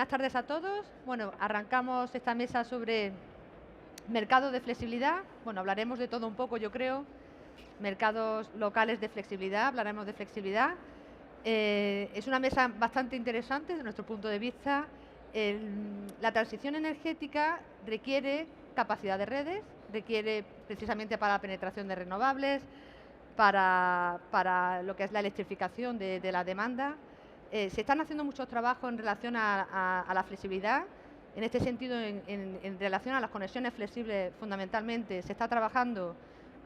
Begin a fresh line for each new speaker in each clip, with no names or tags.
buenas tardes a todos. Bueno, arrancamos esta mesa sobre mercados de flexibilidad. Bueno, hablaremos de todo un poco, yo creo. Mercados locales de flexibilidad, hablaremos de flexibilidad. Es una mesa bastante interesante desde nuestro punto de vista. La transición energética requiere capacidad de redes, requiere precisamente para la penetración de renovables, para lo que es la electrificación de la demanda. Se están haciendo muchos trabajos en relación a la flexibilidad. En este sentido, en relación a las conexiones flexibles, fundamentalmente se está trabajando,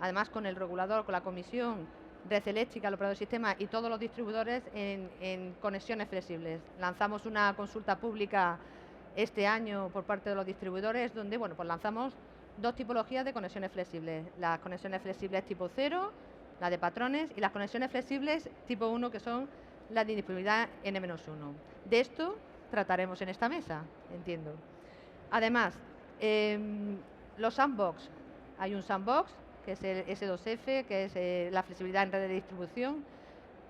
además con el regulador, con la comisión, Red Eléctrica, el operador de sistema y todos los distribuidores en conexiones flexibles. Lanzamos una consulta pública este año por parte de los distribuidores, donde bueno, pues lanzamos dos tipologías de conexiones flexibles. Las conexiones flexibles tipo 0, la de patrones, y las conexiones flexibles tipo 1, que son la de disponibilidad N-1. De esto trataremos en esta mesa, entiendo. Además, los sandbox. Hay un sandbox, que es el S2F, que es la flexibilidad en redes de distribución,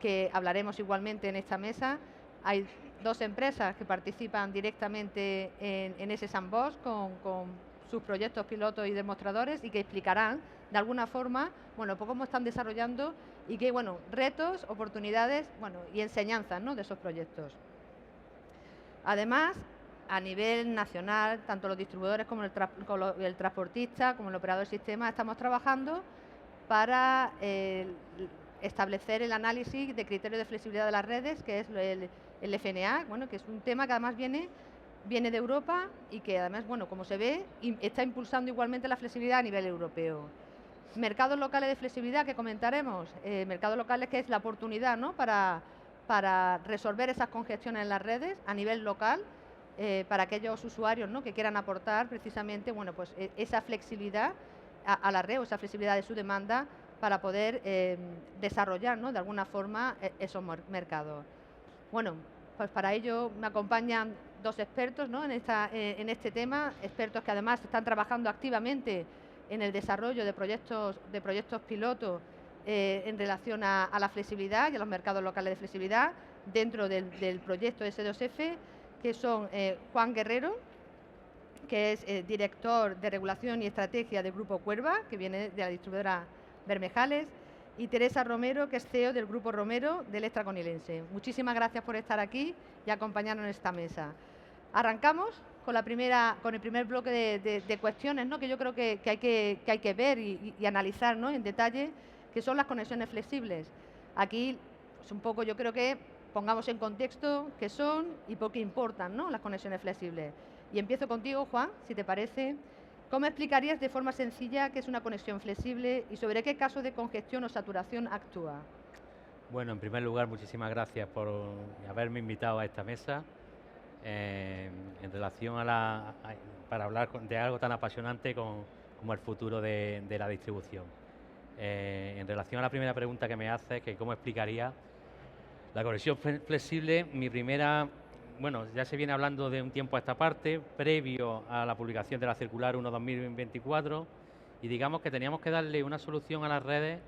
que hablaremos igualmente en esta mesa. Hay dos empresas que participan directamente en ese sandbox con sus proyectos pilotos y demostradores y que explicarán de alguna forma, bueno, pues cómo están desarrollando y qué, bueno, retos, oportunidades, bueno, y enseñanzas, ¿no?, de esos proyectos. Además, a nivel nacional, tanto los distribuidores como el transportista, como el operador del sistema, estamos trabajando para establecer el análisis de criterios de flexibilidad de las redes, que es el FNA, bueno, que es un tema que además viene de Europa y que además, bueno, como se ve, está impulsando igualmente la flexibilidad a nivel europeo. Mercados locales de flexibilidad que comentaremos, mercados locales que es la oportunidad, ¿no?, para resolver esas congestiones en las redes a nivel local, para aquellos usuarios, ¿no?, que quieran aportar precisamente, bueno, pues esa flexibilidad a la red o esa flexibilidad de su demanda para poder desarrollar, ¿no?, de alguna forma esos mercados. Bueno, pues para ello me acompañan dos expertos, ¿no?, en este tema, expertos que además están trabajando activamente en el desarrollo de proyectos piloto en relación a la flexibilidad y a los mercados locales de flexibilidad dentro del proyecto S2F, que son Juan Guerrero, que es director de regulación y estrategia del Grupo Cuerva, que viene de la distribuidora Bermejales, y Teresa Romero, que es CEO del Grupo Romero de Electra Conilense. Muchísimas gracias por estar aquí y acompañarnos en esta mesa. Arrancamos con el primer bloque de cuestiones, ¿no?, que yo creo que hay que ver y analizar, ¿no?, en detalle, que son las conexiones flexibles. Aquí, pues un poco yo creo que pongamos en contexto qué son y por qué importan, ¿no?, las conexiones flexibles. Y empiezo contigo, Juan, si te parece. ¿Cómo explicarías de forma sencilla qué es una conexión flexible y sobre qué caso de congestión o saturación actúa?
Bueno, en primer lugar, muchísimas gracias por haberme invitado a esta mesa en relación para hablar de algo tan apasionante como el futuro de la distribución. En relación a la primera pregunta que me hace, que cómo explicaría la conexión flexible, bueno, ya se viene hablando de un tiempo a esta parte, previo a la publicación de la circular 1/2024, y digamos que teníamos que darle una solución a las redes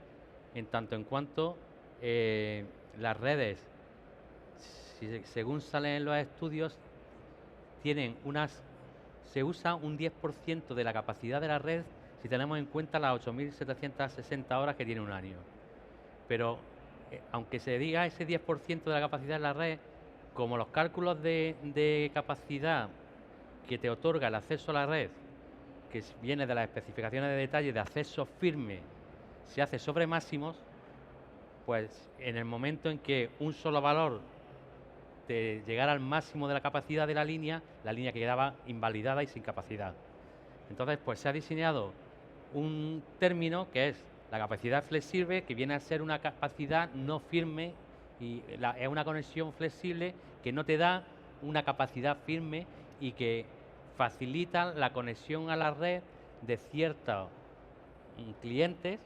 en tanto en cuanto las redes, según salen en los estudios, se usa un 10% de la capacidad de la red si tenemos en cuenta las 8.760 horas que tiene un año. Pero aunque se diga ese 10% de la capacidad de la red, como los cálculos de capacidad que te otorga el acceso a la red, que viene de las especificaciones de detalle de acceso firme, se hace sobre máximos, pues en el momento en que un solo valor de llegar al máximo de la capacidad de la línea quedaba invalidada y sin capacidad. Entonces, pues se ha diseñado un término que es la capacidad flexible, que viene a ser una capacidad no firme y es una conexión flexible que no te da una capacidad firme y que facilita la conexión a la red de ciertos clientes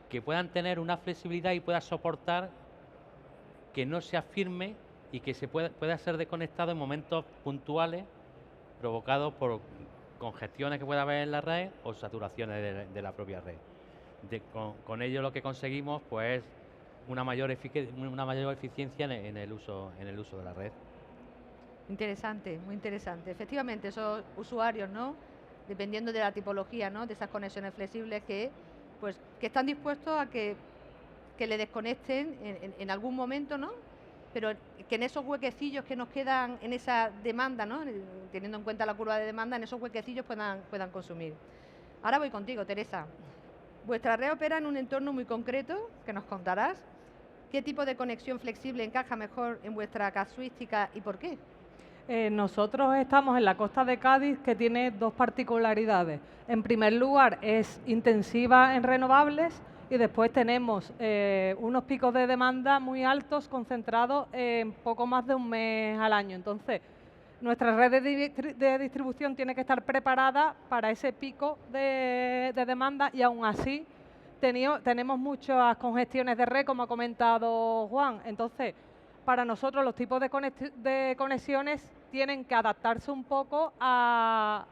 que puedan tener una flexibilidad y puedan soportar que no sea firme y que se pueda ser desconectado en momentos puntuales provocados por congestiones que pueda haber en la red o saturaciones de la propia red. Con ello lo que conseguimos pues una mayor eficiencia en el uso de la red.
Interesante, muy interesante. Efectivamente, esos usuarios, ¿no? Dependiendo de la tipología, ¿no? De esas conexiones flexibles pues, que están dispuestos a que le desconecten en algún momento, ¿no? Pero que en esos huequecillos que nos quedan en esa demanda, ¿no? Teniendo en cuenta la curva de demanda, en esos huequecillos puedan consumir. Ahora voy contigo, Teresa. Vuestra red opera en un entorno muy concreto, que nos contarás. ¿Qué tipo de conexión flexible encaja mejor en vuestra casuística y por qué?
Nosotros estamos en la costa de Cádiz, que tiene dos particularidades. En primer lugar, es intensiva en renovables y después tenemos unos picos de demanda muy altos concentrados en poco más de un mes al año. Entonces, nuestra red de distribución tiene que estar preparada para ese pico de demanda y aún así tenemos muchas congestiones de red, como ha comentado Juan. Entonces, para nosotros los tipos de conexiones tienen que adaptarse un poco a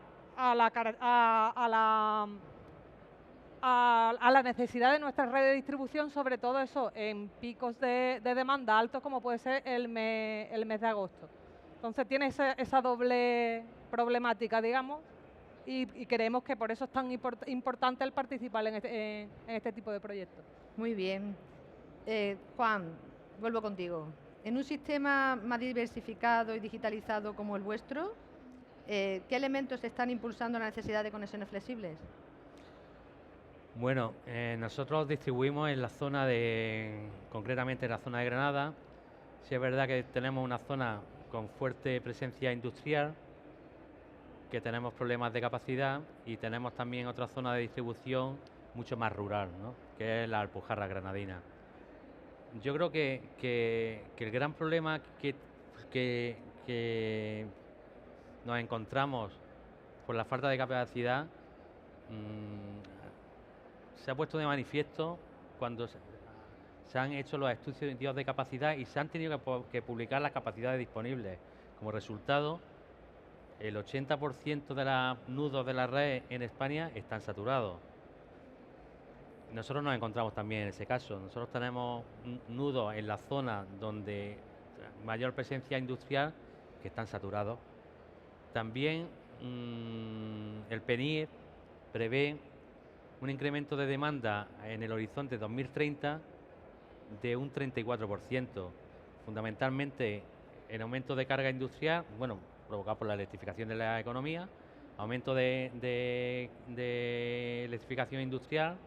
la necesidad de nuestra red de distribución, sobre todo eso en picos de demanda altos como puede ser el mes de agosto. Entonces tiene esa doble problemática, digamos, y creemos que por eso es tan importante el participar en este tipo de proyectos.
Muy bien. Juan, vuelvo contigo. En un sistema más diversificado y digitalizado como el vuestro, ¿qué elementos están impulsando la necesidad de conexiones flexibles?
Bueno, nosotros distribuimos en la zona concretamente en la zona de Granada. Sí es verdad que tenemos una zona con fuerte presencia industrial, que tenemos problemas de capacidad, y tenemos también otra zona de distribución mucho más rural, ¿no? Que es la Alpujarra Granadina. Yo creo que el gran problema que nos encontramos por la falta de capacidad se ha puesto de manifiesto cuando se han hecho los estudios de capacidad y se han tenido que publicar las capacidades disponibles. Como resultado, el 80% de los nudos de la red en España están saturados. Nosotros nos encontramos también en ese caso. Nosotros tenemos nudos en la zona donde mayor presencia industrial que están saturados. También el PNIE prevé un incremento de demanda en el horizonte 2030 de un 34%, fundamentalmente en aumento de carga industrial, bueno, provocado por la electrificación de la economía, aumento de electrificación industrial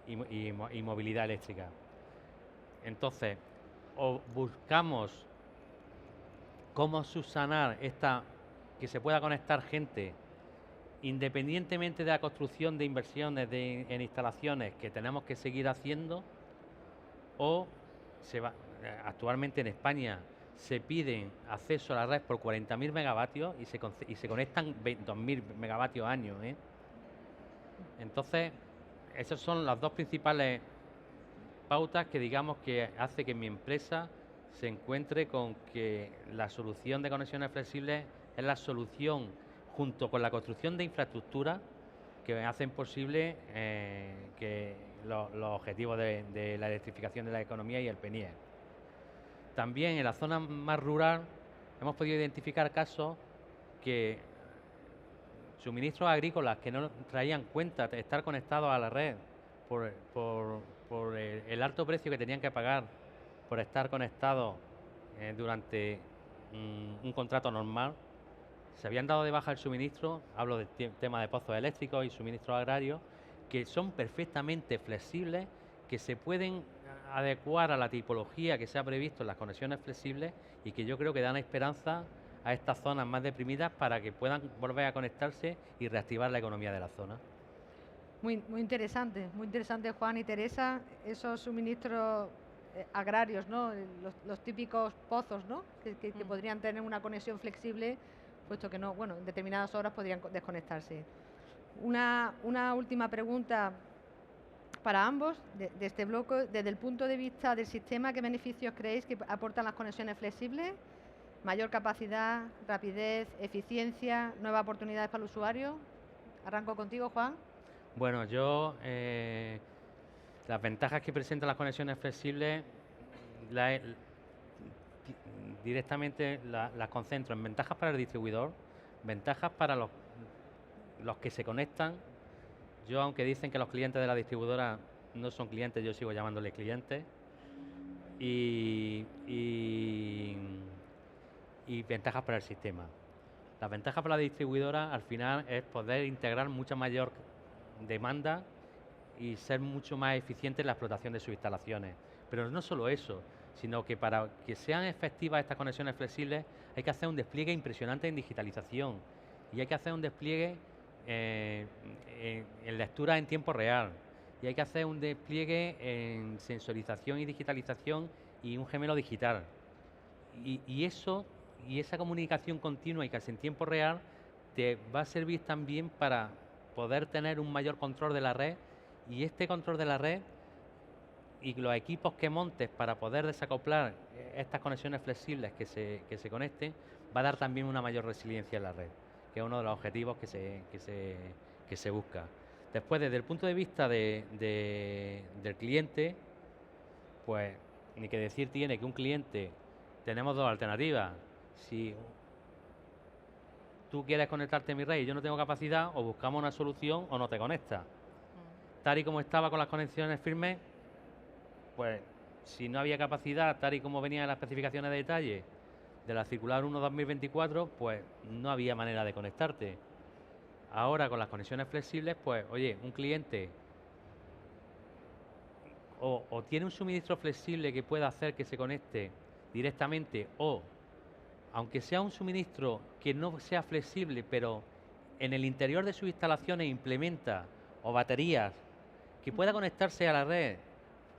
y movilidad eléctrica. Entonces, o buscamos cómo subsanar que se pueda conectar gente, independientemente de la construcción de inversiones en instalaciones que tenemos que seguir haciendo, o actualmente en España se piden acceso a la red por 40.000 megavatios y se conectan 2.000 megavatios año, ¿eh? Entonces, esas son las dos principales pautas que digamos que hace que mi empresa se encuentre con que la solución de conexiones flexibles es la solución, junto con la construcción de infraestructura, que hacen posible que los objetivos de la electrificación de la economía y el PNIE. También en la zona más rural hemos podido identificar casos que suministros agrícolas que no traían cuenta de estar conectados a la red por el alto precio que tenían que pagar por estar conectados durante un contrato normal, se habían dado de baja el suministro. Hablo del tema de pozos eléctricos y suministros agrarios, que son perfectamente flexibles, que se pueden adecuar a la tipología que se ha previsto en las conexiones flexibles, y que yo creo que dan esperanza a estas zonas más deprimidas para que puedan volver a conectarse y reactivar la economía de la zona.
Muy interesante, Juan y Teresa, esos suministros agrarios, ¿no? Los típicos pozos, ¿no? Que podrían tener una conexión flexible, puesto que no, bueno, en determinadas horas podrían desconectarse. Una última pregunta para ambos de este bloque. Desde el punto de vista del sistema, ¿qué beneficios creéis que aportan las conexiones flexibles? Mayor capacidad, rapidez, eficiencia, nuevas oportunidades para el usuario. Arranco contigo, Juan.
Bueno, las ventajas que presentan las conexiones flexibles directamente las concentro en ventajas para el distribuidor, ventajas para los que se conectan. Yo, aunque dicen que los clientes de la distribuidora no son clientes, yo sigo llamándoles clientes. Y ventajas para el sistema. Las ventajas para la distribuidora al final es poder integrar mucha mayor demanda y ser mucho más eficiente en la explotación de sus instalaciones. Pero no solo eso, sino que para que sean efectivas estas conexiones flexibles hay que hacer un despliegue impresionante en digitalización y hay que hacer un despliegue en lectura en tiempo real y hay que hacer un despliegue en sensorización y digitalización y un gemelo digital. Y esa comunicación continua y casi en tiempo real te va a servir también para poder tener un mayor control de la red, y este control de la red y los equipos que montes para poder desacoplar estas conexiones flexibles que se conecten va a dar también una mayor resiliencia en la red, que es uno de los objetivos que se busca. Después, desde el punto de vista del cliente, pues ni que decir tiene que un cliente, tenemos dos alternativas. Si tú quieres conectarte a mi red y yo no tengo capacidad, o buscamos una solución o no te conectas. Tal y como estaba con las conexiones firmes, pues si no había capacidad, tal y como venía en las especificaciones de detalle de la circular 1/2024, pues no había manera de conectarte. Ahora con las conexiones flexibles, pues oye, un cliente o tiene un suministro flexible que pueda hacer que se conecte directamente, o aunque sea un suministro que no sea flexible, pero en el interior de sus instalaciones implementa o baterías que pueda conectarse a la red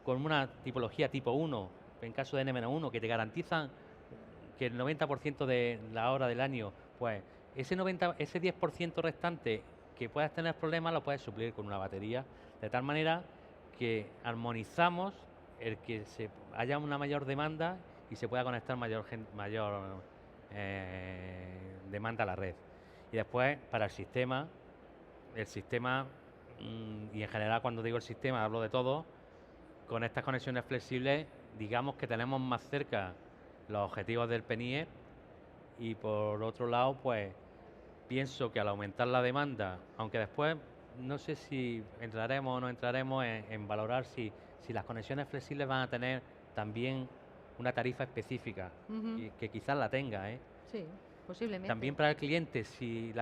con una tipología tipo 1, en caso de N-1, que te garantizan que el 90% de la hora del año, pues ese 10% restante que puedas tener problemas lo puedes suplir con una batería, de tal manera que armonizamos el que haya una mayor demanda y se pueda conectar mayor demanda a la red. Y después, para el sistema, y en general cuando digo el sistema hablo de todo, con estas conexiones flexibles, digamos que tenemos más cerca los objetivos del PNIE, y por otro lado, pues pienso que al aumentar la demanda, aunque después no sé si entraremos o no entraremos en valorar si las conexiones flexibles van a tener también una tarifa específica, y que quizás la tenga,
Sí, posiblemente.
También para el cliente, si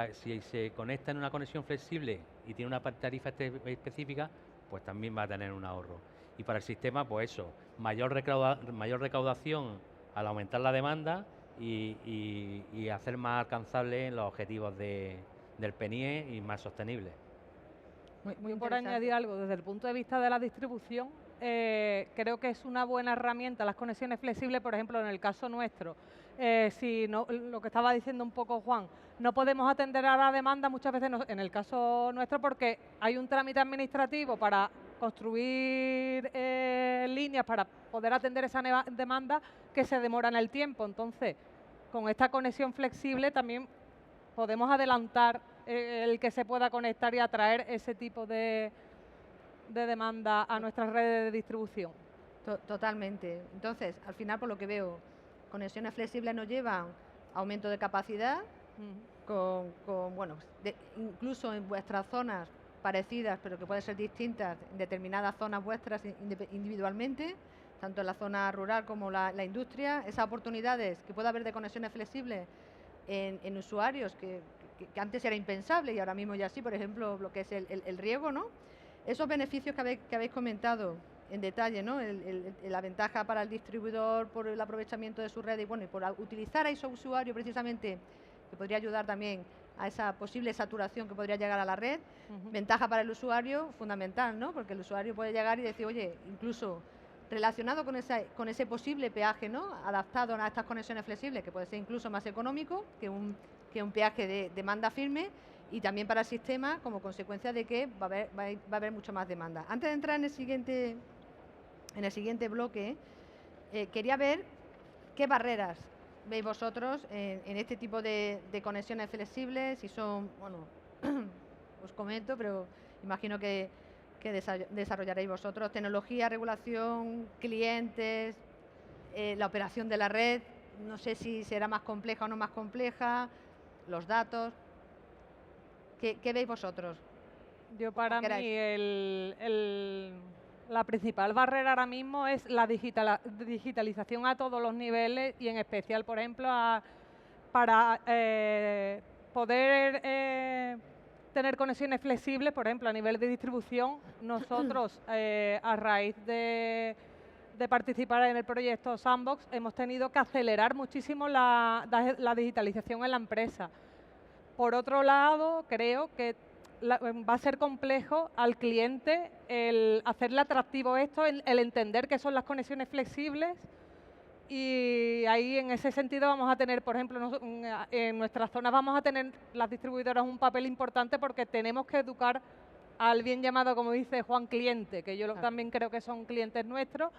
se conecta en una conexión flexible y tiene una tarifa específica, pues también va a tener un ahorro. Y para el sistema, pues eso, mayor recaudación al aumentar la demanda y hacer más alcanzables los objetivos del PNIE y más sostenibles.
Muy por añadir algo, desde el punto de vista de la distribución, creo que es una buena herramienta las conexiones flexibles. Por ejemplo, en el caso nuestro, si no, lo que estaba diciendo un poco Juan, no podemos atender a la demanda muchas veces en el caso nuestro porque hay un trámite administrativo para construir líneas para poder atender esa demanda que se demora en el tiempo. Entonces, con esta conexión flexible también podemos adelantar el que se pueda conectar y atraer ese tipo de demanda a nuestras redes de distribución.
Totalmente. Entonces, al final, por lo que veo, conexiones flexibles nos llevan a aumento de capacidad, incluso en vuestras zonas parecidas, pero que pueden ser distintas en determinadas zonas vuestras individualmente, tanto en la zona rural como la industria, esas oportunidades que pueda haber de conexiones flexibles en usuarios que antes era impensable y ahora mismo ya sí, por ejemplo, lo que es el riego, ¿no? Esos beneficios que habéis comentado en detalle, ¿no? La ventaja para el distribuidor por el aprovechamiento de su red y por utilizar a esos usuarios precisamente, que podría ayudar también a esa posible saturación que podría llegar a la red. Ventaja para el usuario fundamental, ¿no? Porque el usuario puede llegar y decir, oye, incluso relacionado con ese posible peaje, ¿no? Adaptado a estas conexiones flexibles, que puede ser incluso más económico que un peaje de demanda firme, y también para el sistema como consecuencia de que va a haber mucho más demanda. Antes de entrar en el siguiente bloque, quería ver qué barreras veis vosotros en este tipo de conexiones flexibles, si son, os comento, pero imagino que desarrollaréis vosotros: tecnología, regulación, clientes, la operación de la red. no sé si será más compleja o no más compleja, los datos. ¿Qué veis vosotros?
Yo para
queráis.
mí la principal barrera ahora mismo es la digitalización a todos los niveles y en especial, por ejemplo, para poder tener conexiones flexibles, por ejemplo, a nivel de distribución. Nosotros, a raíz de participar en el proyecto Sandbox, hemos tenido que acelerar muchísimo la digitalización en la empresa. Por otro lado, creo que va a ser complejo al cliente el hacerle atractivo esto, el entender qué son las conexiones flexibles, y ahí en ese sentido vamos a tener, por ejemplo, en nuestras zonas vamos a tener las distribuidoras un papel importante porque tenemos que educar al bien llamado, como dice Juan, cliente, que yo también creo que son clientes nuestros,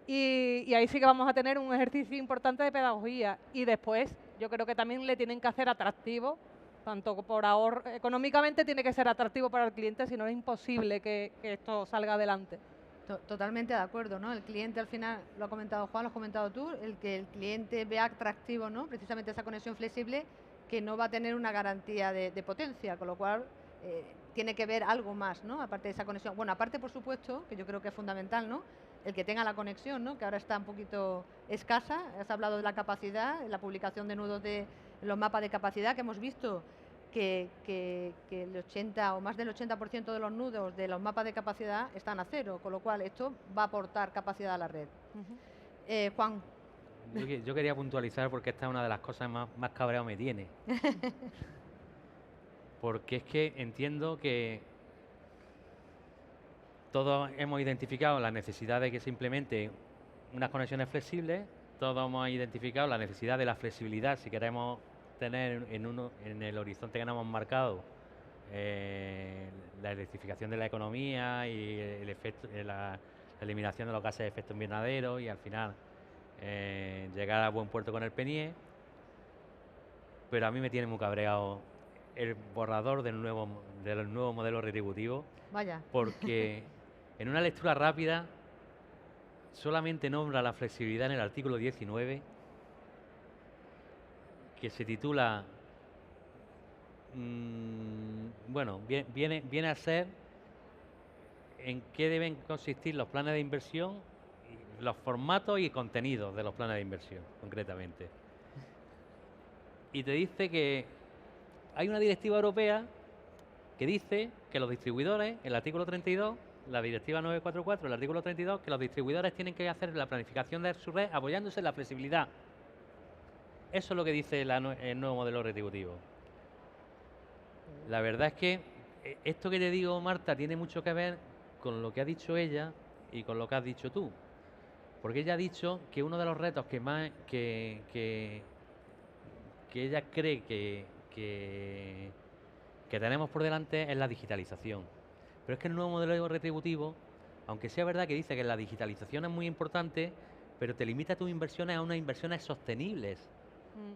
y ahí sí que vamos a tener un ejercicio importante de pedagogía. Y después yo creo que también le tienen que hacer atractivo, tanto por ahorro, económicamente tiene que ser atractivo para el cliente, si no es imposible que esto salga adelante.
Totalmente de acuerdo, ¿no? El cliente al final, lo ha comentado Juan, lo has comentado tú, el que el cliente vea atractivo, ¿no? Precisamente esa conexión flexible que no va a tener una garantía de potencia, con lo cual tiene que ver algo más, ¿no? Aparte de esa conexión. Bueno, aparte, por supuesto, que yo creo que es fundamental, ¿no? El que tenga la conexión, ¿no? Que ahora está un poquito escasa. Has hablado de la capacidad, la publicación de nudos de los mapas de capacidad que hemos visto que el 80 o más del 80% de los nudos de los mapas de capacidad están a cero, con lo cual esto va a aportar capacidad a la red. Juan.
Yo quería puntualizar porque esta es una de las cosas más cabreado me tiene. Porque es que entiendo que todos hemos identificado la necesidad de que se implemente unas conexiones flexibles, todos hemos identificado la necesidad de la flexibilidad si queremos tener en el horizonte que nos hemos marcado la electrificación de la economía y el efecto, la eliminación de los gases de efecto invernadero y al final llegar a buen puerto con el PNIE. Pero a mí me tiene muy cabreado el borrador del nuevo modelo retributivo.
Vaya.
Porque en una lectura rápida solamente nombra la flexibilidad en el artículo 19, que se titula, bueno, viene a ser en qué deben consistir los planes de inversión, los formatos y contenidos de los planes de inversión, concretamente. Y te dice que hay una directiva europea que dice que los distribuidores, el artículo 32, la directiva 944, el artículo 32, que los distribuidores tienen que hacer la planificación de su red apoyándose en la flexibilidad. Eso es lo que dice el nuevo modelo retributivo. La verdad es que esto que te digo, Marta, tiene mucho que ver con lo que ha dicho ella y con lo que has dicho tú. Porque ella ha dicho que uno de los retos que más que ella cree que tenemos por delante es la digitalización. Pero es que el nuevo modelo retributivo, aunque sea verdad que dice que la digitalización es muy importante, pero te limita tus inversiones a unas inversiones sostenibles,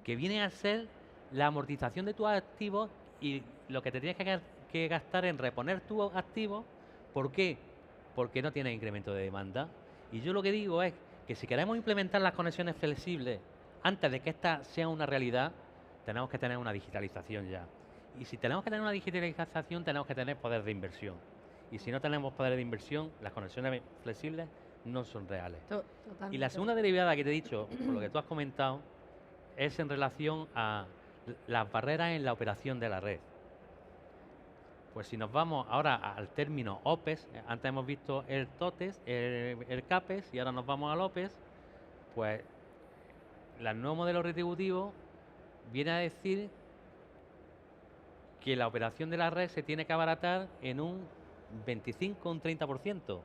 que vienen a ser la amortización de tus activos y lo que te tienes que gastar en reponer tus activos. ¿Por qué? Porque no tienes incremento de demanda. Y yo lo que digo es que si queremos implementar las conexiones flexibles antes de que esta sea una realidad, tenemos que tener una digitalización ya. Y si tenemos que tener una digitalización, tenemos que tener poder de inversión. Y si no tenemos poder de inversión, las conexiones flexibles no son reales.
Totalmente.
Y la segunda derivada que te he dicho, por lo que tú has comentado, es en relación a las barreras en la operación de la red. Pues si nos vamos ahora al término OPEX, antes hemos visto el TOTEX, el CAPEX, y ahora nos vamos al OPEX, pues el nuevo modelo retributivo viene a decir que la operación de la red se tiene que abaratar en un 25 o un 30%,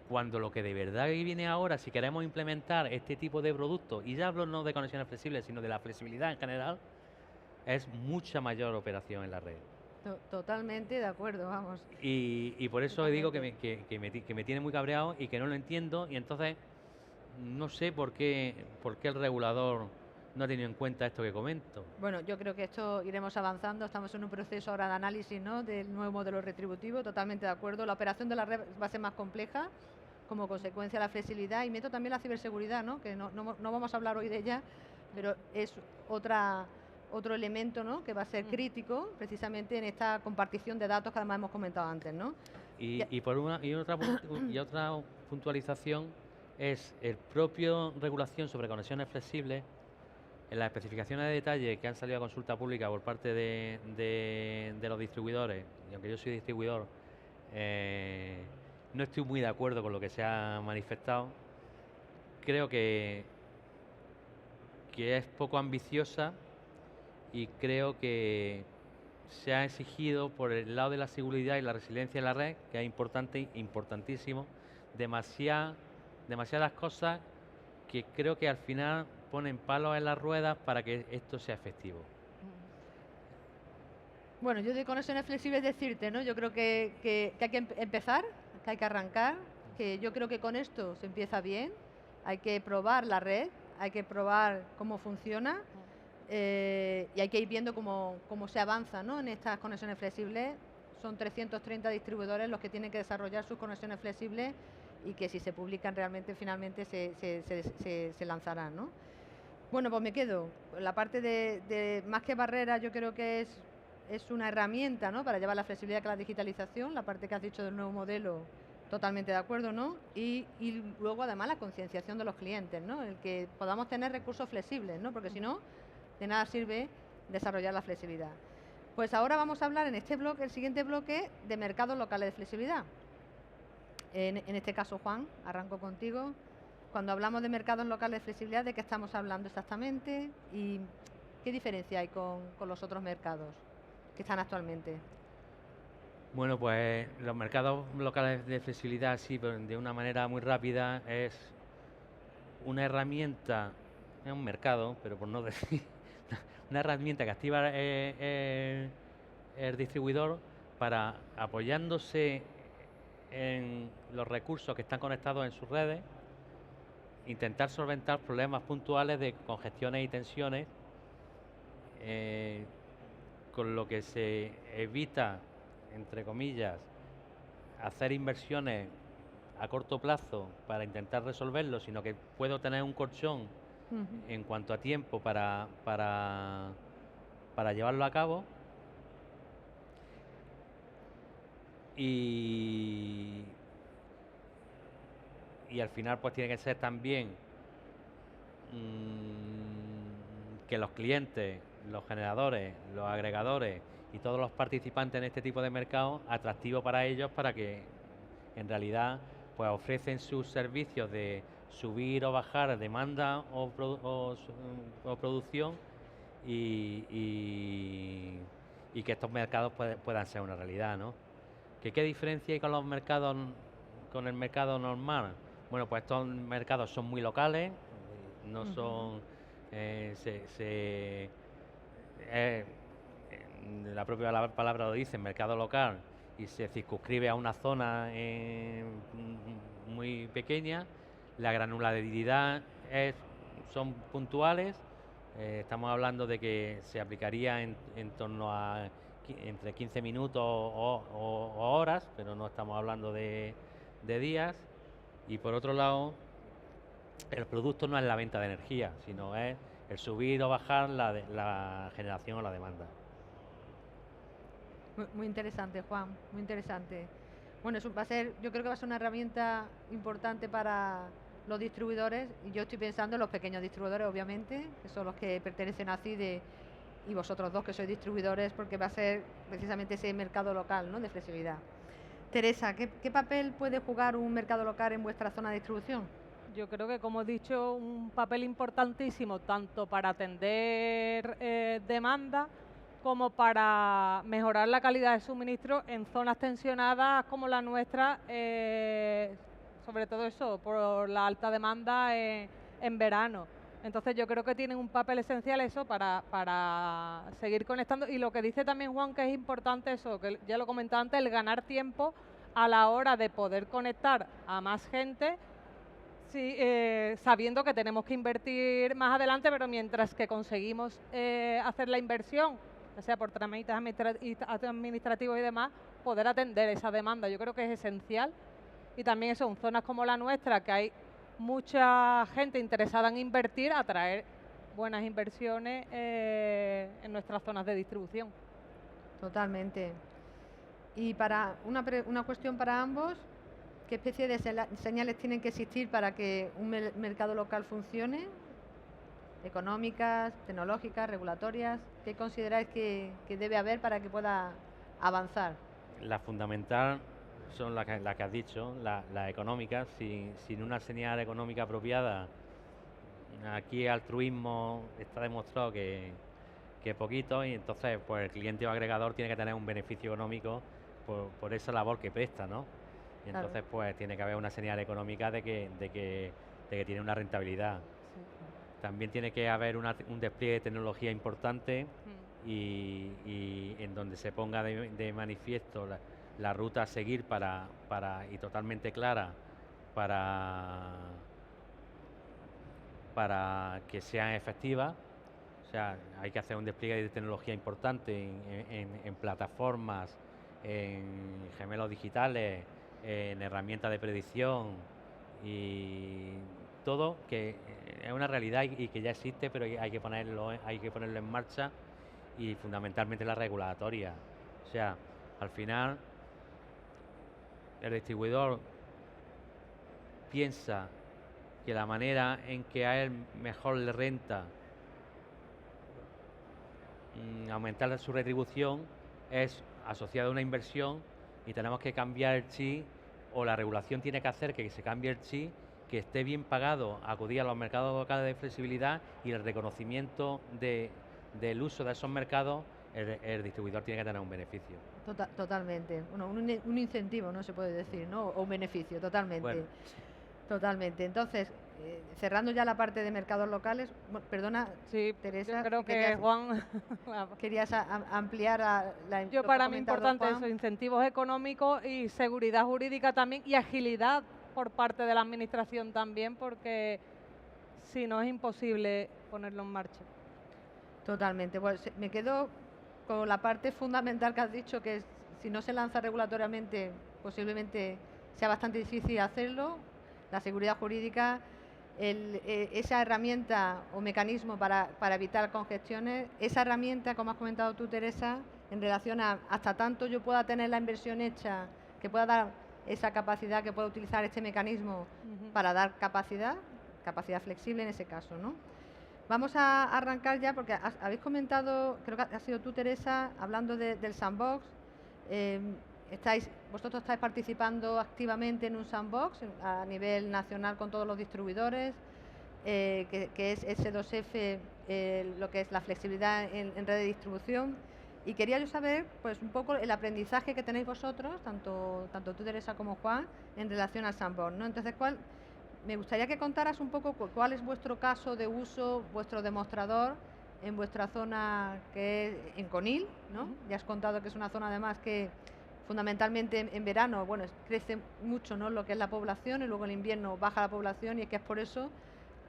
cuando lo que de verdad viene ahora, si queremos implementar este tipo de productos, y ya hablo no de conexiones flexibles, sino de la flexibilidad en general, es mucha mayor operación en la red.
Totalmente de acuerdo, vamos.
Y por eso digo que me tiene muy cabreado y que no lo entiendo, y entonces no sé por qué el regulador no ha tenido en cuenta esto que comento.
Bueno, yo creo que esto iremos avanzando, estamos en un proceso ahora de análisis, ¿no?, del nuevo modelo retributivo, totalmente de acuerdo. La operación de la red va a ser más compleja, como consecuencia la flexibilidad, y meto también la ciberseguridad, ¿no? Que no vamos a hablar hoy de ella, pero es otro elemento, ¿no? Que va a ser crítico precisamente en esta compartición de datos que además hemos comentado antes, ¿no?
Otra puntualización es el propio regulación sobre conexiones flexibles. En las especificaciones de detalle que han salido a consulta pública por parte de los distribuidores, y aunque yo soy distribuidor, no estoy muy de acuerdo con lo que se ha manifestado. Creo que es poco ambiciosa, y creo que se ha exigido por el lado de la seguridad y la resiliencia de la red, que es importante, importantísimo, demasiadas cosas que creo que al final ponen palos en las ruedas para que esto sea efectivo.
Bueno, yo de conexiones flexibles decirte, ¿no? Yo creo que hay que empezar, que hay que arrancar, que yo creo que con esto se empieza bien, hay que probar la red, hay que probar cómo funciona, y hay que ir viendo cómo se avanza, ¿no? En estas conexiones flexibles. Son 330 distribuidores los que tienen que desarrollar sus conexiones flexibles, y que si se publican realmente finalmente se lanzarán, ¿no? Bueno, pues me quedo. La parte de más que barrera, yo creo que es una herramienta, ¿no? Para llevar la flexibilidad que la digitalización. La parte que has dicho del nuevo modelo, totalmente de acuerdo, ¿no? Y luego además la concienciación de los clientes, ¿no? El que podamos tener recursos flexibles, ¿no? Porque si no, de nada sirve desarrollar la flexibilidad. Pues ahora vamos a hablar en este bloque, el siguiente bloque, de mercados locales de flexibilidad. En este caso, Juan, arranco contigo. Cuando hablamos de mercados locales de flexibilidad, ¿de qué estamos hablando exactamente? ¿Y qué diferencia hay con los otros mercados que están actualmente?
Bueno, pues los mercados locales de flexibilidad, sí, pero de una manera muy rápida, es una herramienta, es un mercado, pero por no decir, una herramienta que activa el distribuidor para, apoyándose en los recursos que están conectados en sus redes, intentar solventar problemas puntuales de congestiones y tensiones, con lo que se evita, entre comillas, hacer inversiones a corto plazo para intentar resolverlo, sino que puedo tener un colchón en cuanto a tiempo para llevarlo a cabo. Y al final pues tiene que ser también que los clientes, los generadores, los agregadores y todos los participantes en este tipo de mercado, atractivo para ellos, para que en realidad pues ofrecen sus servicios de subir o bajar demanda o producción, y que estos mercados puedan ser una realidad, ¿no? ¿Qué diferencia hay con los mercados, con el mercado normal? Bueno, pues estos mercados son muy locales, no son... la propia palabra lo dice, mercado local, y se circunscribe a una zona muy pequeña. La granularidad son puntuales. Estamos hablando de que se aplicaría en torno a entre 15 minutos o horas, pero no estamos hablando de días. Y por otro lado, el producto no es la venta de energía, sino es el subir o bajar la generación o la demanda.
Muy interesante, Juan, muy interesante. Bueno, eso va a ser, yo creo que va a ser una herramienta importante para los distribuidores, y yo estoy pensando en los pequeños distribuidores, obviamente, que son los que pertenecen a CIDE, y vosotros dos que sois distribuidores, porque va a ser precisamente ese mercado local, ¿no?, de flexibilidad. Teresa, ¿qué papel puede jugar un mercado local en vuestra zona de distribución?
Yo creo que, como he dicho, un papel importantísimo tanto para atender demanda como para mejorar la calidad de suministro en zonas tensionadas como la nuestra, sobre todo eso, por la alta demanda en verano. Entonces yo creo que tienen un papel esencial eso para seguir conectando, y lo que dice también Juan, que es importante eso, que ya lo comentaba antes, el ganar tiempo a la hora de poder conectar a más gente, sí, sabiendo que tenemos que invertir más adelante, pero mientras que conseguimos hacer la inversión, ya sea por trámites administrativos y demás, poder atender esa demanda. Yo creo que es esencial y también eso, en zonas como la nuestra, que hay mucha gente interesada en invertir, atraer buenas inversiones en nuestras zonas de distribución.
Totalmente. Y para una cuestión para ambos, ¿qué especie de señales tienen que existir para que un mercado local funcione? ¿Económicas, tecnológicas, regulatorias? ¿Qué consideráis que debe haber para que pueda avanzar?
La fundamental son las que has dicho, las económicas. Sin una señal económica apropiada, aquí altruismo está demostrado que poquito, y entonces pues el cliente o agregador tiene que tener un beneficio económico por esa labor que presta, ¿no? Y entonces
Claro.
pues tiene que haber una señal económica de que tiene una rentabilidad. También tiene que haber un despliegue de tecnología importante y en donde se ponga de manifiesto la ruta a seguir y totalmente clara para que sean efectivas. O sea, hay que hacer un despliegue de tecnología importante en plataformas, en gemelos digitales, en herramientas de predicción y todo que es una realidad y que ya existe, pero hay que ponerlo en marcha, y fundamentalmente la regulatoria. O sea, al final el distribuidor piensa que la manera en que a él mejor le renta aumentar su retribución es asociada a una inversión, y tenemos que cambiar el chip, o la regulación tiene que hacer que se cambie el chip, que esté bien pagado acudir a los mercados locales de flexibilidad, y el reconocimiento del uso de esos mercados, el distribuidor tiene que tener un beneficio.
Totalmente. Bueno, un incentivo, ¿no? Se puede decir, ¿no? O un beneficio, totalmente.
Bueno.
Totalmente. Entonces, cerrando ya la parte de mercados locales, perdona,
Sí,
Teresa,
yo creo que Juan...
querías ampliar la
Yo, para mí, importante eso, incentivos económicos y seguridad jurídica también, y agilidad por parte de la administración también, porque si no es imposible ponerlo en marcha.
Totalmente. Bueno, me quedo con la parte fundamental que has dicho, que es, si no se lanza regulatoriamente, posiblemente sea bastante difícil hacerlo. La seguridad jurídica, esa herramienta o mecanismo para evitar congestiones, esa herramienta, como has comentado tú, Teresa, en relación a hasta tanto yo pueda tener la inversión hecha, que pueda dar esa capacidad, que pueda utilizar este mecanismo para dar capacidad flexible en ese caso, ¿no? Vamos a arrancar ya, porque habéis comentado, creo que ha sido tú, Teresa, hablando del sandbox. Vosotros estáis participando activamente en un sandbox a nivel nacional con todos los distribuidores, que es S2F, lo que es la flexibilidad en red de distribución. Y quería yo saber, pues, un poco el aprendizaje que tenéis vosotros, tanto tú, Teresa, como Juan, en relación al sandbox, ¿no? Entonces, me gustaría que contaras un poco cuál es vuestro caso de uso, vuestro demostrador en vuestra zona, que es en Conil, ¿no? Ya has contado que es una zona, además, que fundamentalmente en verano, bueno, crece mucho, ¿no?, lo que es la población, y luego en invierno baja la población, y es que es por eso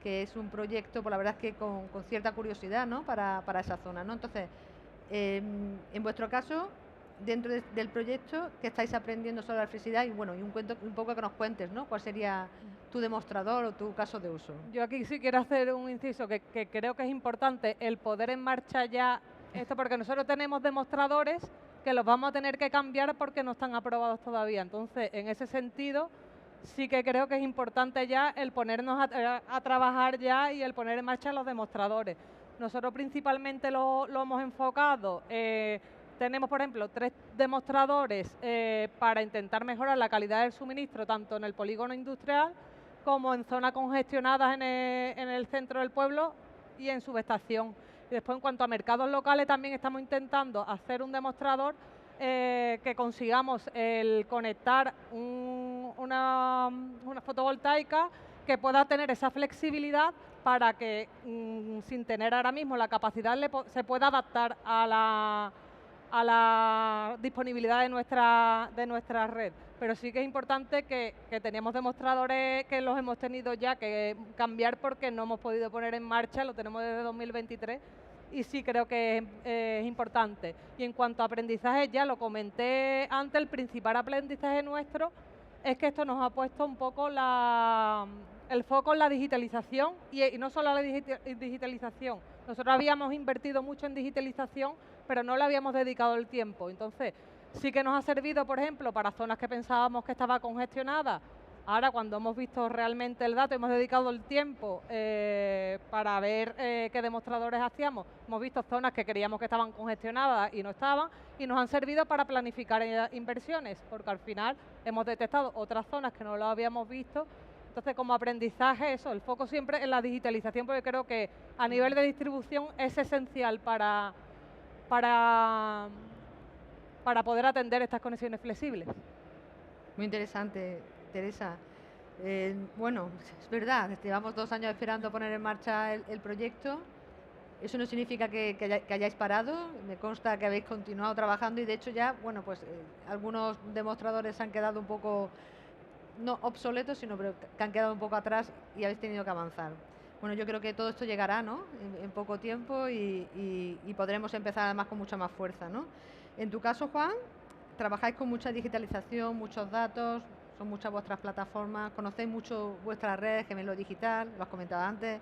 que es un proyecto, pues la verdad es que con cierta curiosidad, ¿no?, para esa zona, ¿no? Entonces, en vuestro caso, dentro del proyecto, ¿qué estáis aprendiendo sobre la flexibilidad? Y bueno, un poco que nos cuentes, ¿no?, cuál sería tu demostrador o tu caso de uso.
Yo aquí sí quiero hacer un inciso que creo que es importante, el poder en marcha ya esto, porque nosotros tenemos demostradores que los vamos a tener que cambiar porque no están aprobados todavía. Entonces, en ese sentido, sí que creo que es importante ya el ponernos a trabajar ya y el poner en marcha los demostradores. Nosotros principalmente lo hemos enfocado, tenemos, por ejemplo, 3 demostradores para intentar mejorar la calidad del suministro, tanto en el polígono industrial como en zonas congestionadas en el centro del pueblo y en subestación. Y después, en cuanto a mercados locales, también estamos intentando hacer un demostrador que consigamos el conectar una fotovoltaica que pueda tener esa flexibilidad para que, sin tener ahora mismo la capacidad, se pueda adaptar a la disponibilidad de nuestra red. Pero sí que es importante que tenemos demostradores que los hemos tenido ya que cambiar porque no hemos podido poner en marcha, lo tenemos desde 2023, y sí creo que es importante. Y en cuanto a aprendizaje, ya lo comenté antes, el principal aprendizaje nuestro es que esto nos ha puesto un poco el foco en la digitalización y no solo la digitalización. Nosotros habíamos invertido mucho en digitalización, pero no le habíamos dedicado el tiempo. Entonces, sí que nos ha servido, por ejemplo, para zonas que pensábamos que estaba congestionada. Ahora, cuando hemos visto realmente el dato, hemos dedicado el tiempo para ver qué demostradores hacíamos. Hemos visto zonas que creíamos que estaban congestionadas y no estaban, y nos han servido para planificar inversiones, porque al final hemos detectado otras zonas que no lo habíamos visto. Entonces, como aprendizaje, eso, el foco siempre en la digitalización, porque creo que a nivel de distribución es esencial para poder atender estas conexiones flexibles.
Muy interesante, Teresa. Bueno, es verdad, llevamos 2 años esperando poner en marcha el proyecto. Eso no significa que hayáis parado, me consta que habéis continuado trabajando y de hecho ya, bueno, pues algunos demostradores han quedado un poco, no obsoletos, sino que han quedado un poco atrás y habéis tenido que avanzar. Bueno, yo creo que todo esto llegará, ¿no?, en poco tiempo y podremos empezar además con mucha más fuerza, ¿no? En tu caso, Juan, trabajáis con mucha digitalización, muchos datos, son muchas vuestras plataformas, conocéis mucho vuestras redes, Gemelo Digital, lo has comentado antes.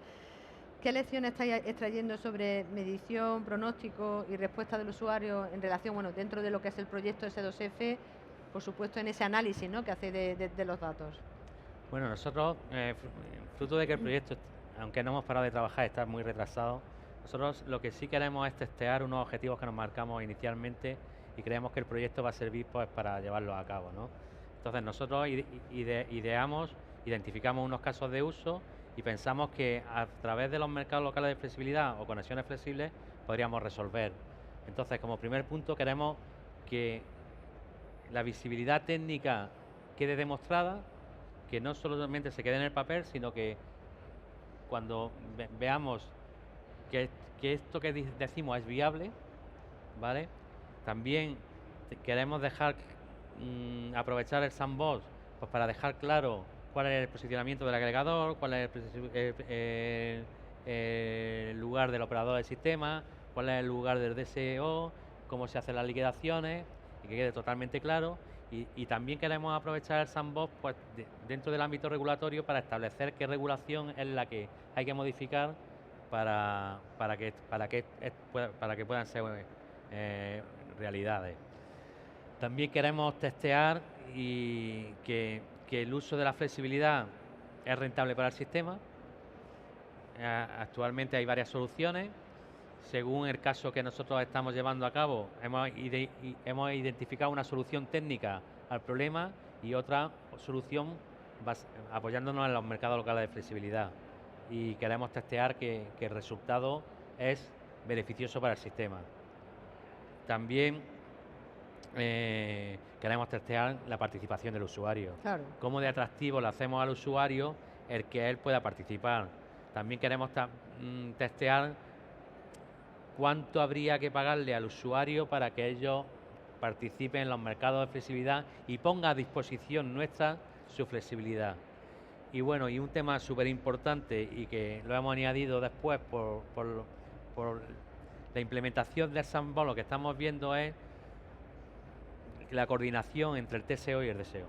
¿Qué lecciones estáis extrayendo sobre medición, pronóstico y respuesta del usuario en relación, bueno, dentro de lo que es el proyecto S2F, por supuesto en ese análisis, ¿no?, que hacéis de los datos?
Bueno, nosotros, fruto de que el proyecto, aunque no hemos parado de trabajar, está muy retrasado, nosotros lo que sí queremos es testear unos objetivos que nos marcamos inicialmente y creemos que el proyecto va a servir pues para llevarlo a cabo, ¿no? Entonces nosotros identificamos unos casos de uso y pensamos que a través de los mercados locales de flexibilidad o conexiones flexibles podríamos resolver. Entonces, como primer punto, queremos que la visibilidad técnica quede demostrada, que no solamente se quede en el papel, sino que cuando veamos que esto que decimos es viable, ¿vale? También queremos aprovechar el sandbox pues para dejar claro cuál es el posicionamiento del agregador, cuál es el lugar del operador del sistema, cuál es el lugar del DSO, cómo se hacen las liquidaciones y que quede totalmente claro. Y también queremos aprovechar el sandbox pues, dentro del ámbito regulatorio para establecer qué regulación es la que hay que modificar para que puedan ser realidades. También queremos testear y que el uso de la flexibilidad es rentable para el sistema. Actualmente hay varias soluciones. Según el caso que nosotros estamos llevando a cabo, hemos identificado una solución técnica al problema y otra solución apoyándonos en los mercados locales de flexibilidad. Y queremos testear que el resultado es beneficioso para el sistema. También queremos testear la participación del usuario.
Claro.
Cómo de atractivo le hacemos al usuario el que él pueda participar. También queremos testear cuánto habría que pagarle al usuario para que ellos participen en los mercados de flexibilidad y ponga a disposición nuestra su flexibilidad. Y bueno, y un tema súper importante y que lo hemos añadido después por la implementación del sandbox, lo que estamos viendo es la coordinación entre el TSO y el DSO.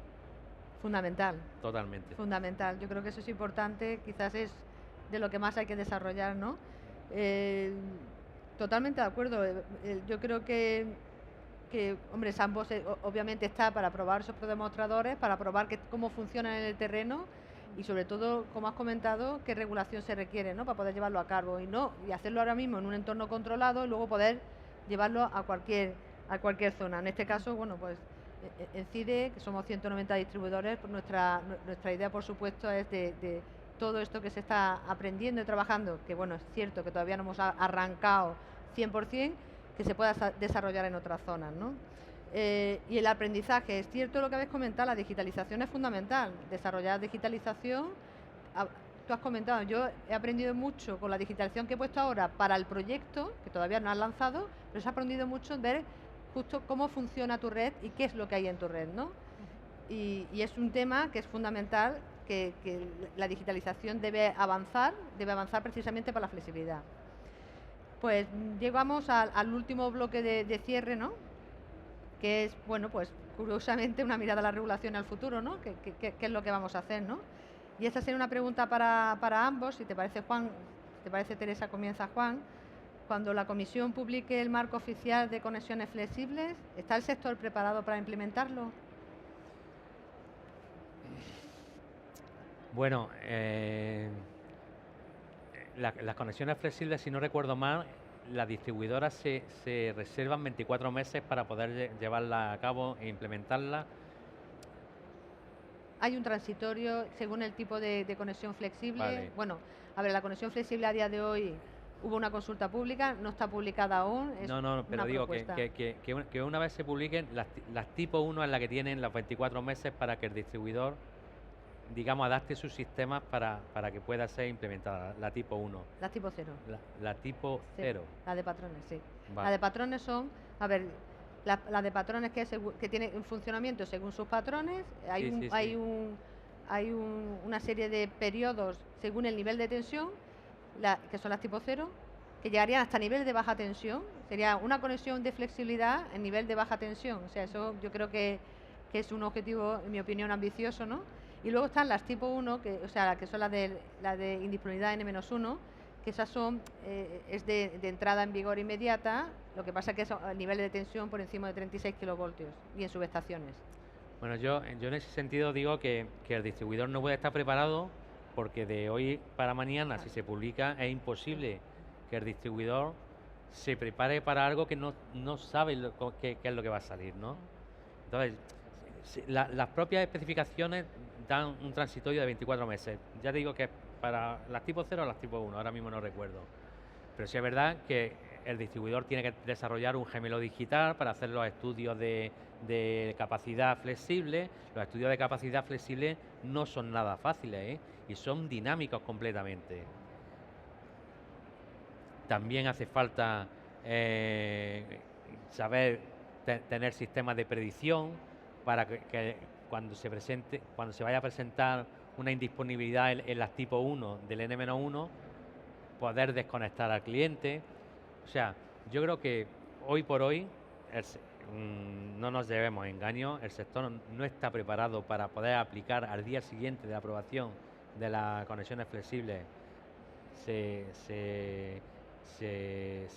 Fundamental.
Totalmente.
Fundamental. Yo creo que eso es importante, quizás es de lo que más hay que desarrollar, ¿no? Totalmente de acuerdo. Yo creo que hombre, Sandbox obviamente está para probar esos demostradores, para probar cómo funcionan en el terreno y sobre todo, como has comentado, qué regulación se requiere, ¿no?, para poder llevarlo a cabo y hacerlo ahora mismo en un entorno controlado y luego poder llevarlo a cualquier zona. En este caso, bueno, pues en CIDE, que somos 190 distribuidores, pues nuestra idea, por supuesto, es de todo esto que se está aprendiendo y trabajando, que bueno, es cierto que todavía no hemos arrancado 100%, que se pueda desarrollar en otras zonas, ¿no? Y el aprendizaje, es cierto lo que habéis comentado, la digitalización es fundamental, desarrollar digitalización. Tú has comentado, yo he aprendido mucho con la digitalización que he puesto ahora para el proyecto, que todavía no has lanzado, pero se ha aprendido mucho en ver justo cómo funciona tu red y qué es lo que hay en tu red, ¿no? Y es un tema que es fundamental, que la digitalización debe avanzar precisamente para la flexibilidad. Pues llegamos al último bloque de cierre, ¿no?, que es, bueno, pues curiosamente, una mirada a la regulación al futuro, ¿no? ¿Qué es lo que vamos a hacer, ¿no? Y esta sería una pregunta para ambos, si te parece, Juan, si te parece, Teresa, comienza Juan. Cuando la Comisión publique el marco oficial de conexiones flexibles, ¿está el sector preparado para implementarlo?
Bueno, las conexiones flexibles, si no recuerdo mal, las distribuidoras se reservan 24 meses para poder llevarla a cabo e implementarla.
Hay un transitorio según el tipo de conexión flexible.
Vale.
Bueno, a ver, la conexión flexible a día de hoy hubo una consulta pública, no está publicada aún. Es
No, pero
una
digo
propuesta.
que una vez se publiquen, las tipo 1 es la que tienen los 24 meses para que el distribuidor, digamos, adapte sus sistemas para que pueda ser implementada, la tipo 1.
La tipo 0.
La tipo
Sí,
0.
la de patrones, sí.
Vale.
La de patrones son, a ver, la de patrones que tiene un funcionamiento según sus patrones, hay una serie de periodos según el nivel de tensión, que son las tipo 0, que llegarían hasta nivel de baja tensión. Sería una conexión de flexibilidad en nivel de baja tensión. O sea, eso yo creo que es un objetivo, en mi opinión, ambicioso, ¿no? Y luego están las tipo 1, que son las de indisponibilidad N-1, que esas son es de entrada en vigor inmediata, lo que pasa es que es a nivel de tensión por encima de 36 kilovoltios y en subestaciones.
Bueno, yo en ese sentido digo que el distribuidor no puede estar preparado porque de hoy para mañana, si se publica, es imposible que el distribuidor se prepare para algo que no sabe qué es lo que va a salir, ¿no? Entonces, las propias especificaciones dan un transitorio de 24 meses. Ya te digo que es para las tipo 0 o las tipo 1, ahora mismo no recuerdo. Pero sí es verdad que el distribuidor tiene que desarrollar un gemelo digital para hacer los estudios de capacidad flexible. Los estudios de capacidad flexible no son nada fáciles, y son dinámicos completamente. También hace falta saber tener sistemas de predicción para que cuando se vaya a presentar una indisponibilidad en las tipo 1 del N-1, poder desconectar al cliente. O sea, yo creo que hoy por hoy, no nos llevemos engaños, el sector no está preparado para poder aplicar al día siguiente de la aprobación de las conexiones flexibles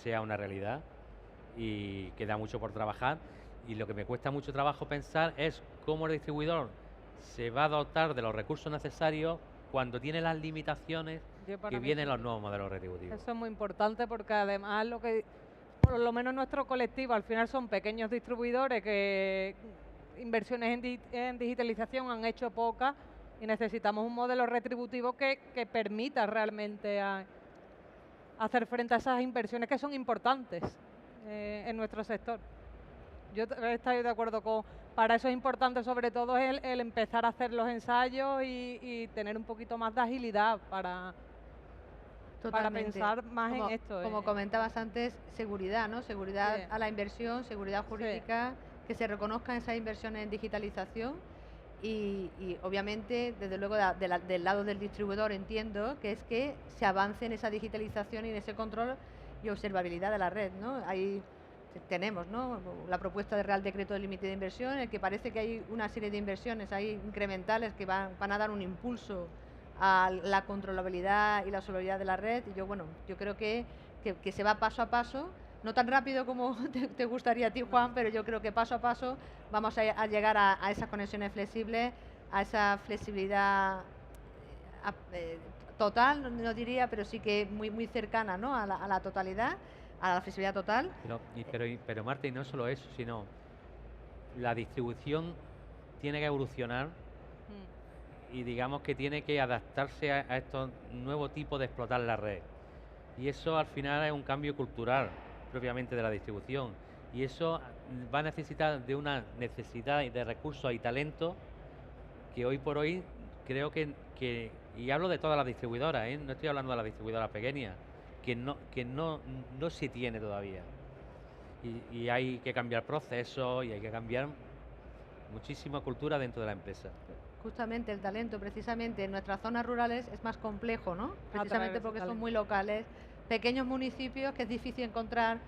sea una realidad, y queda mucho por trabajar. Y lo que me cuesta mucho trabajo pensar es cómo el distribuidor se va a dotar de los recursos necesarios cuando tiene las limitaciones que vienen los nuevos modelos retributivos.
Eso es muy importante porque además por lo menos nuestro colectivo al final son pequeños distribuidores que inversiones en digitalización han hecho pocas y necesitamos un modelo retributivo que permita realmente hacer frente a esas inversiones que son importantes en nuestro sector. Yo estoy de acuerdo para eso es importante sobre todo el empezar a hacer los ensayos y tener un poquito más de agilidad para pensar más en esto.
Como comentabas antes, seguridad, ¿no? Seguridad
Sí.
a la inversión, seguridad jurídica, que se reconozcan esas inversiones en digitalización y obviamente, desde luego, del lado del distribuidor entiendo que es que se avance en esa digitalización y en ese control y observabilidad de la red, ¿no? Tenemos, ¿no?, la propuesta de Real Decreto de Límite de Inversión, en el que parece que hay una serie de inversiones ahí incrementales que van a dar un impulso a la controlabilidad y la observabilidad de la red. Y yo creo que se va paso a paso, no tan rápido como te gustaría a ti, Juan, pero yo creo que paso a paso vamos a llegar a esas conexiones flexibles, a esa flexibilidad total, no diría, pero sí que muy, muy cercana, ¿no?, a la totalidad, a la flexibilidad total.
Pero Marta, y no solo eso, sino la distribución tiene que evolucionar y digamos que tiene que adaptarse a estos nuevos tipos de explotar la red. Y eso al final es un cambio cultural propiamente de la distribución. Y eso va a necesitar de una necesidad de recursos y talento que hoy por hoy creo que y hablo de todas las distribuidoras, no estoy hablando de las distribuidoras pequeñas, que no se tiene todavía. Y hay que cambiar procesos y hay que cambiar muchísima cultura dentro de la empresa.
Justamente el talento, precisamente en nuestras zonas rurales es más complejo, ¿no? Precisamente porque son muy locales, pequeños municipios que es difícil encontrar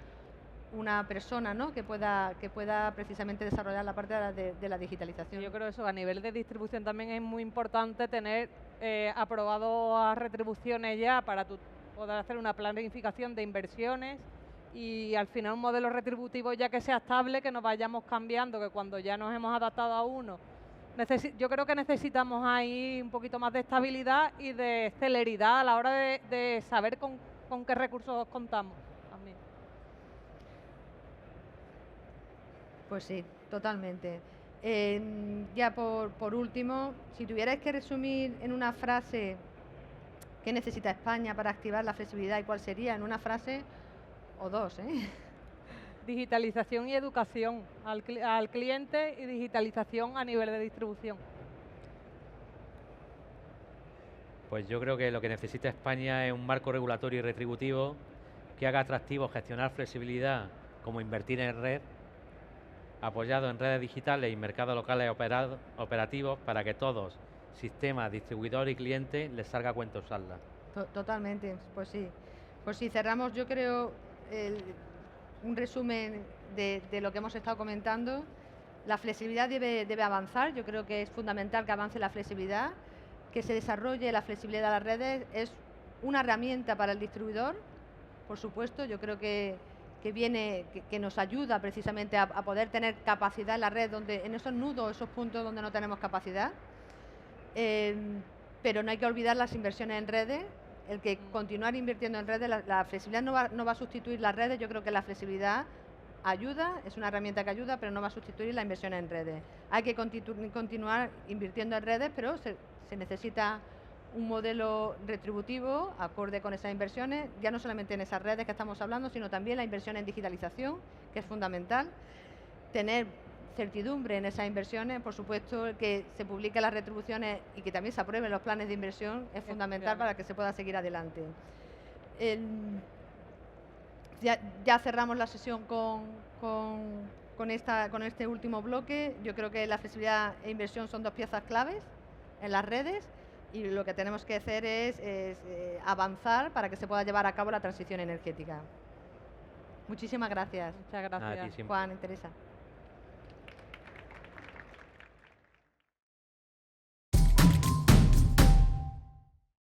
una persona, ¿no?, que pueda precisamente desarrollar la parte de la digitalización.
Yo creo eso, a nivel de distribución también es muy importante tener aprobado a retribuciones ya para poder hacer una planificación de inversiones y al final un modelo retributivo ya que sea estable, que nos vayamos cambiando, que cuando ya nos hemos adaptado a uno, yo creo que necesitamos ahí un poquito más de estabilidad y de celeridad a la hora de saber con qué recursos contamos también.
Pues sí, totalmente. Ya por último, si tuvierais que resumir en una frase qué necesita España para activar la flexibilidad y cuál sería, en una frase o dos, ¿eh?
Digitalización y educación al cliente y digitalización a nivel de distribución.
Pues yo creo que lo que necesita España es un marco regulatorio y retributivo que haga atractivo gestionar flexibilidad como invertir en red, apoyado en redes digitales y mercados locales operativos para que todos, sistemas, distribuidor y cliente, les salga a cuenta usarla.
Totalmente, pues sí. Pues sí, cerramos, yo creo, un resumen de lo que hemos estado comentando. La flexibilidad debe avanzar, yo creo que es fundamental que avance la flexibilidad, que se desarrolle la flexibilidad de las redes, es una herramienta para el distribuidor, por supuesto, yo creo que nos ayuda precisamente a poder tener capacidad en la red, donde en esos nudos, esos puntos donde no tenemos capacidad, pero no hay que olvidar las inversiones en redes, el que continuar invirtiendo en redes, la flexibilidad no va a sustituir las redes, yo creo que la flexibilidad ayuda, es una herramienta que ayuda, pero no va a sustituir la inversión en redes. Hay que continuar invirtiendo en redes, pero se necesita un modelo retributivo acorde con esas inversiones, ya no solamente en esas redes que estamos hablando, sino también la inversión en digitalización, que es fundamental. Tener certidumbre en esas inversiones, por supuesto, que se publiquen las retribuciones y que también se aprueben los planes de inversión es fundamental para que se pueda seguir adelante. Ya cerramos la sesión con este último bloque. Yo creo que la flexibilidad e inversión son dos piezas claves en las redes y lo que tenemos que hacer es avanzar para que se pueda llevar a cabo la transición energética. Muchísimas gracias.
Muchas gracias.
A ti siempre.
Juan y Teresa.